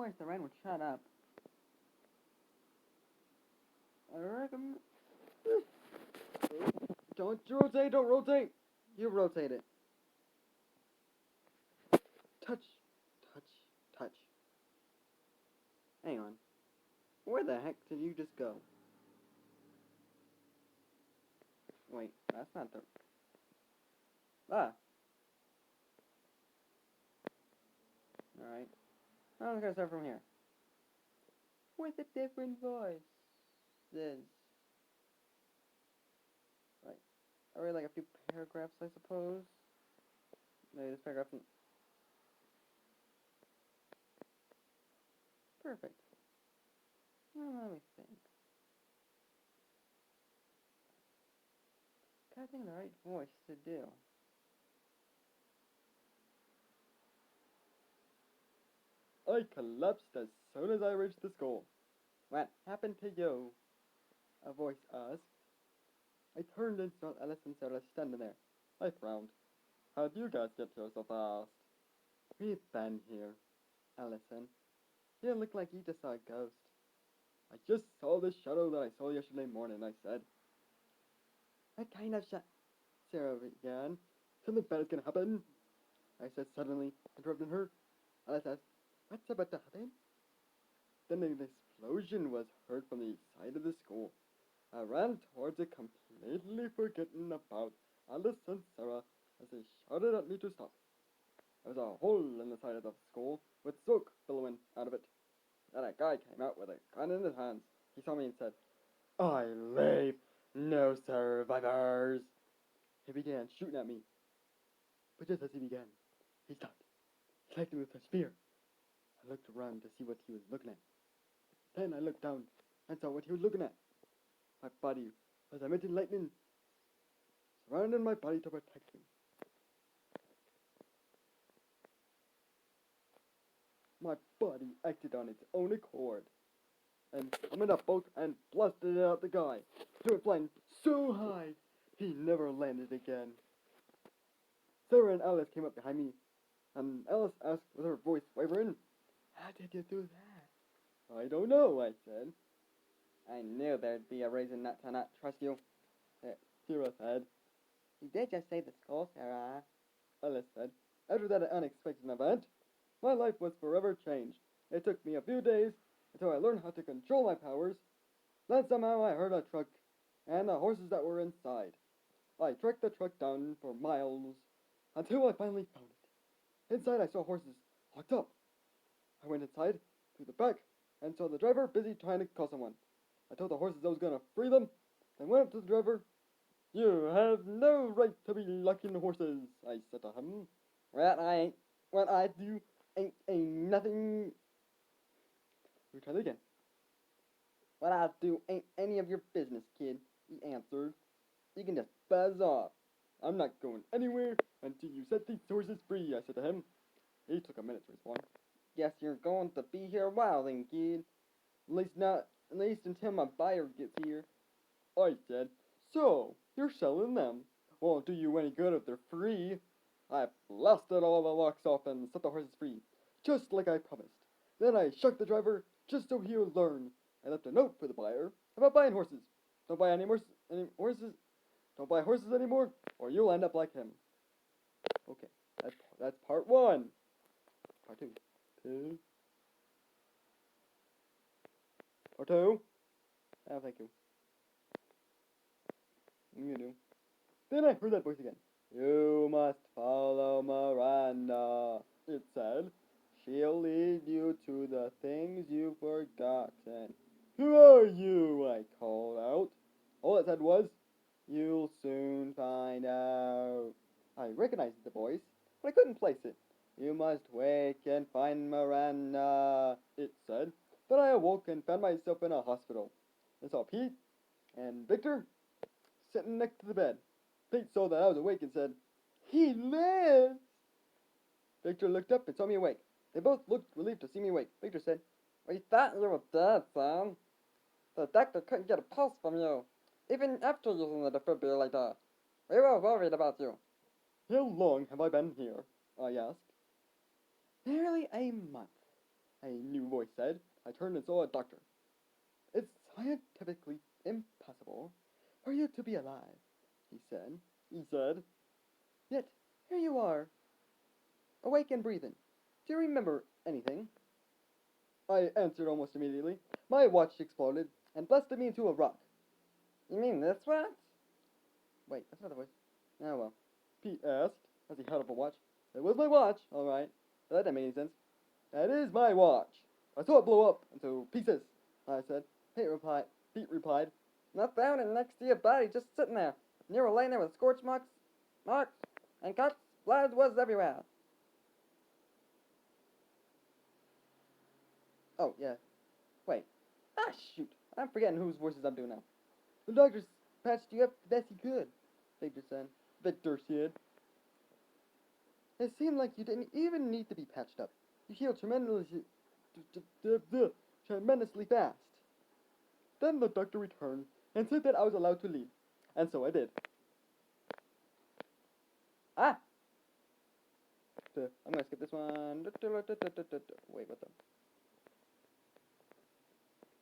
wish the rain would shut up. I recommend... Don't rotate, don't rotate! You rotate it. Touch, touch, touch. Hang on. Where the heck did you just go? Wait, that's not the... Ah! Alright. I'm gonna start from here. With a different voice. This. Right. I read like a few paragraphs, I suppose. Maybe this paragraph... Perfect. Well, let me think. Gotta think of the right voice to do. I collapsed as soon as I reached the school. What happened to you? A voice asked. I turned and saw Alice and Sarah standing there. I frowned. How'd you guys get here so fast? We've been here, Allison. You look like you just saw a ghost. I just saw the shadow that I saw yesterday morning, I said. What kind of Sarah began. Something bad's gonna happen, I said suddenly, interrupting her. Alice asked, what's about to happen? Then an explosion was heard from the side of the school. I ran towards it, completely forgetting about Alice and Sarah as they shouted at me to stop. There was a hole in the side of the school with smoke billowing out of it. Then a guy came out with a gun in his hands. He saw me and said, I leave no survivors. He began shooting at me. But just as he began, he stopped. He looked at me with such fear. I looked around to see what he was looking at. Then I looked down and saw what he was looking at. My body was emitting lightning, surrounding my body to protect me. My body acted on its own accord, and summoned a bolt and blasted it at the guy. He went flying so high, he never landed again. Sarah and Alice came up behind me, and Alice asked with her voice wavering, how did you do that? I don't know, I said. I knew there'd be a reason not to trust you, Sarah said. You did just save the school, Sarah, Alice said. After that unexpected event, my life was forever changed. It took me a few days until I learned how to control my powers. Then somehow I heard a truck and the horses that were inside. I tracked the truck down for miles until I finally found it. Inside I saw horses locked up. I went inside, through the back, and saw the driver busy trying to call someone. I told the horses I was going to free them, and went up to the driver. You have no right to be locking horses, I said to him. What I do ain't nothing. We tried it again. What I do ain't any of your business, kid, he answered. You can just buzz off. I'm not going anywhere until you set these horses free, I said to him. He took a minute to respond. Guess you're going to be here a while then, kid. At least until my buyer gets here. I said, so, you're selling them. Won't do you any good if they're free. I blasted all the locks off and set the horses free, just like I promised. Then I shook the driver just so he would learn. I left a note for the buyer about buying horses. Don't buy any horses. Don't buy horses anymore, or you'll end up like him. Okay, that's part one. Part two. Part two. Oh, thank you. You do. Then I heard that voice again. You must follow Miranda, it said. She'll lead you to the things you've forgotten. Who are you? I called out. All it said was, you'll soon find out. I recognized the voice, but I couldn't place it. You must wake and find Miranda, it said. Then I awoke and found myself in a hospital. I saw Pete and Victor sitting next to the bed. Pete saw that I was awake and said, he lives! Victor looked up and saw me awake. They both looked relieved to see me awake. Victor said, we thought you were dead, Sam. The doctor couldn't get a pulse from you, even after using the defibrillator. We were worried about you. How long have I been here? I asked. Nearly a month. a new voice said. I turned and saw a doctor. It's scientifically impossible for you to be alive, he said. Yet, here you are, awake and breathing. Do you remember anything? I answered almost immediately. My watch exploded and blasted me into a rock. You mean this watch? Wait, that's not the voice. Oh well. Pete asked as he held up a watch. It was my watch, all right. That didn't make any sense. That is my watch. I saw it blow up into pieces, I said. Pete replied, I found it next to your body, just sitting there. And you were laying there with scorch marks, and cuts. Blood was everywhere. Oh, yeah. Wait. Ah, shoot. I'm forgetting whose voices I'm doing now. The doctor's patched you up the best he could, Victor said. It seemed like you didn't even need to be patched up. You healed tremendously fast. Then the doctor returned and said that I was allowed to leave. And so I did. Ah! I'm gonna skip this one. Wait, what the?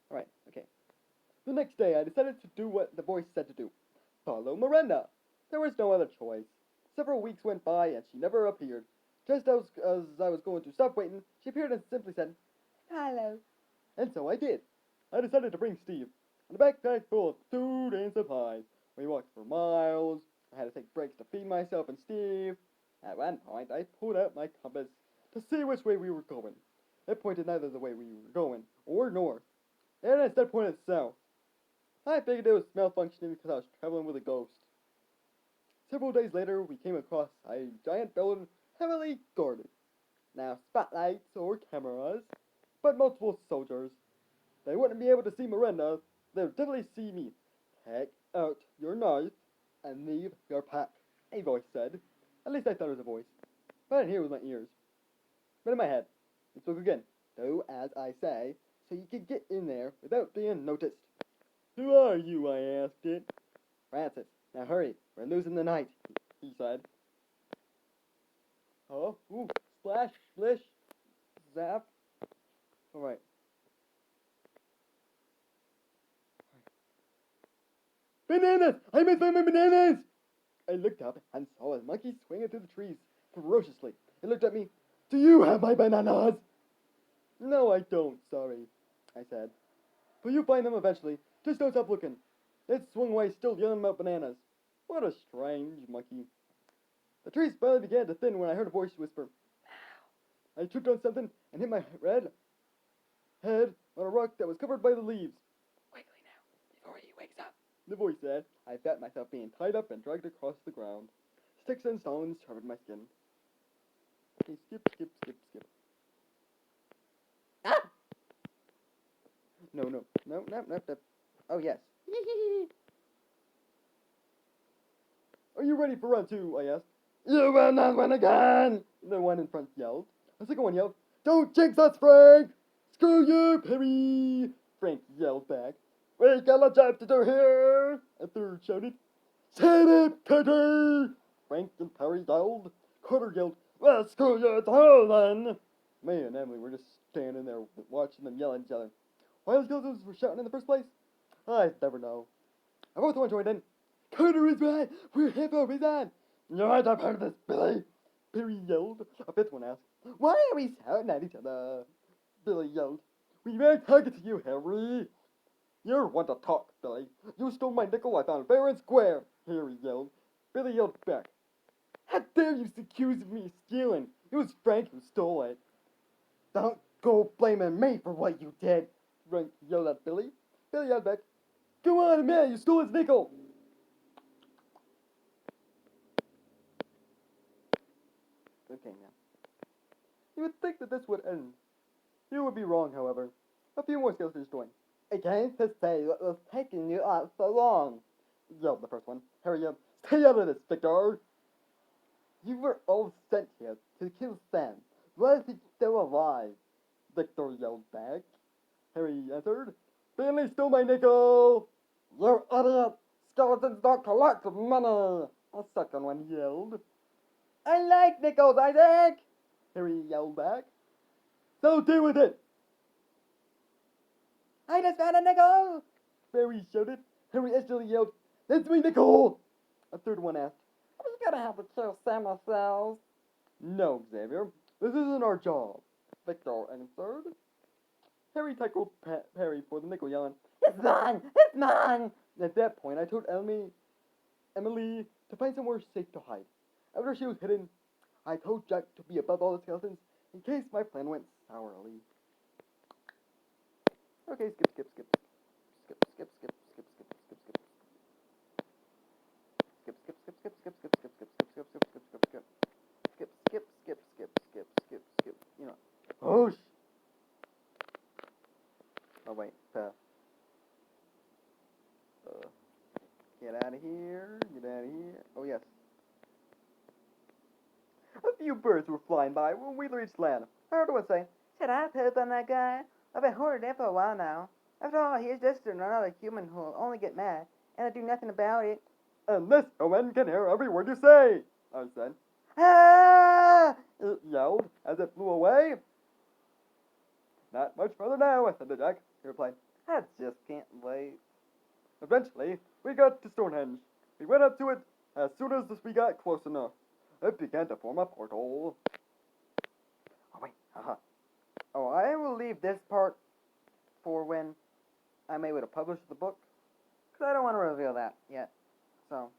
Alright, okay. The next day, I decided to do what the voice said to do. Follow Miranda. There was no other choice. Several weeks went by, and she never appeared. Just as I was going to stop waiting, she appeared and simply said, hello. And so I did. I decided to bring Steve on a backpack full of food and supplies. We walked for miles. I had to take breaks to feed myself and Steve. At one point, I pulled out my compass to see which way we were going. It pointed neither the way we were going or north. It instead pointed south. I figured it was malfunctioning because I was traveling with a ghost. Several days later, we came across a giant building heavily guarded. Now spotlights or cameras, but multiple soldiers. They wouldn't be able to see Miranda. They would definitely see me. Take out your knife and leave your pack, a voice said. At least I thought it was a voice. But I didn't hear it with my ears. But in my head, it spoke again. Do as I say, so you can get in there without being noticed. Who are you? I asked it. Francis. Now hurry, we're losing the night, he said. Oh, ooh, splash, splish, zap. Alright. Bananas! I missed my bananas! I looked up and saw a monkey swinging through the trees ferociously. It looked at me. Do you have my bananas? No, I don't, sorry, I said. But you'll find them eventually. Just don't stop looking. It swung away, still yelling about bananas. What a strange monkey. The trees finally began to thin when I heard a voice whisper, ow. I tripped on something and hit my red head on a rock that was covered by the leaves. Quickly now, before he wakes up, the voice said. I felt myself being tied up and dragged across the ground. Sticks and stones covered my skin. Okay, skip. Ah! No. Oh, yes. Are you ready for round two? I asked. You will not win again! The one in front yelled. The second one yelled, don't jinx us, Frank! Screw you, Perry! Frank yelled back. We got a job to do here! A third shouted. Shut up, Carter! Frank and Perry yelled. Carter yelled, well, screw you too, then! Me and Emily were just standing there watching them yell at each other. Why those girls were shouting in the first place? I never know. I both want to join in. Carter is right! We're hippo is on! You're not a part of this, Billy! Perry yelled. A fifth one asked, why are we shouting at each other? Billy yelled. We weren't talking to you, Harry! You want to talk, Billy. You stole my nickel I found fair and square, Harry yelled. Billy yelled back. How dare you accuse me of stealing? It was Frank who stole it. Don't go blaming me for what you did, Frank yelled at Billy. Billy yelled back. Go on, man, you stole his nickel! Okay, now. You would think that this would end. You would be wrong, however. A few more skeletons joined. Again to say what was taking you out so long, yelled the first one. Harry yelled, stay out of this, Victor! You were all sent here to kill Sam. Why is he still alive? Victor yelled back. Harry answered, Billy stole my nickel! You idiot! Skeletons don't collect money! A second one yelled. I like nickels, Isaac! Harry yelled back. So deal with it! I just found a nickel! Barry shouted. Harry instantly yelled, "That's me, Nicole!" A third one asked, Are we gonna have to kill Sam ourselves? "No, Xavier, this isn't our job," Victor answered. Harry tackled Perry for the nickel, yelling, It's mine! It's mine! At that point, I told Emily to find somewhere safe to hide. After she was hidden, I told Jack to be above all the skeletons in case my plan went sourly. Okay, skip, skip, skip. Skip, skip, skip, skip, skip, skip, skip. Skip, skip, skip, skip, skip, skip, skip, skip, skip, skip, skip, skip, skip, skip. Skip, skip, skip, skip, skip, skip, skip. You know. Whoosh! Oh wait, get out of here, get out of here. Oh yes. A few birds were flying by when we reached land. I heard one say, Should I poop on that guy? I've been holding it for a while now. After all, he's just another human who'll only get mad, and I do nothing about it. "And this woman can hear every word you say," I said. Ah! It yelled as it flew away. "Not much further now," I said to Jack. He replied. I just can't wait. Eventually, we got to Stonehenge. We went up to it as soon as we got close enough. It began to form a portal. Oh, wait. Oh, I will leave this part for when I'm able to publish the book, because I don't want to reveal that yet. So,